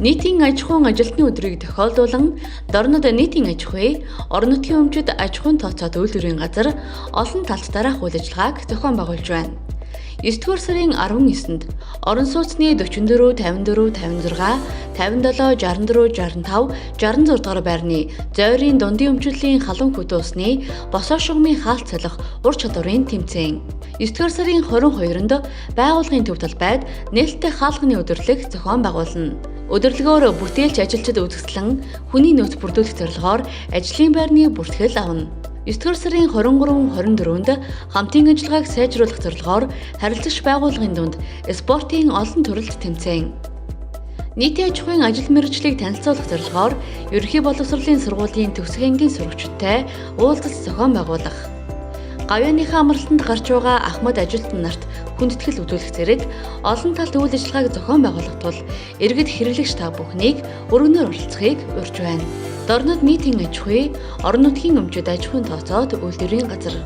Нийтийн аж ахуйн ажилтны өдрийг тохиолдуулан дорнод нийтийн аж ахуй, орон нутгийн өмчөд аж ахуйн тооцоод үйлдвэрийн газар олон талт дараах үйл ажиллагааг зохион байгуулж байна. 9-р сарын 19-нд орон сууцны 44, 54, 56, 57, 64, 65, 66 дугаар байрны зойрын дундын өмчлөлийн халуун хөдөө усны босоо шугамын хаалт солих ур чадварын тэмцээн. 9-р сарын 22-нд байгууллагын төв талбайд нээлттэй хаалганы өдөрлөг зохион байгуулна. Өдөрлөгөөр бүтээлч ажилчид үзэсгэлэн хүний нөөц бүрдүүлэх зорилгоор ажлын байрны бүртгэл авна. 9-р сарын 23-24-нд хамтын ажиллагааг сайжруулах зорилгоор харилцагч байгууллагын дунд спортын олон төрөлд тэмцээн. Нийтийн аж ахуйн ажил мэргэжлийг танилцуулах зорилгоор ерөнхий боловсролын сургуулийн төгсөх ангийн сурагчдтай уулзалт зохион байгуулах. Гавьяаныхаа амралтанд гарч байгаа ахмад ажилтан нарт хүндэтгэл үзүүлэх зэрэг олон талт үйл ажиллагааг зохион байгуулах тул иргэд хэрэглэгч та бүхнийг өргөнөөр оролцохыг урьж байна. Дорнод нийтийн аж ахуй, орон нутгийн өмчөд аж ахуйн тооцоод үйлдвэрийн газар.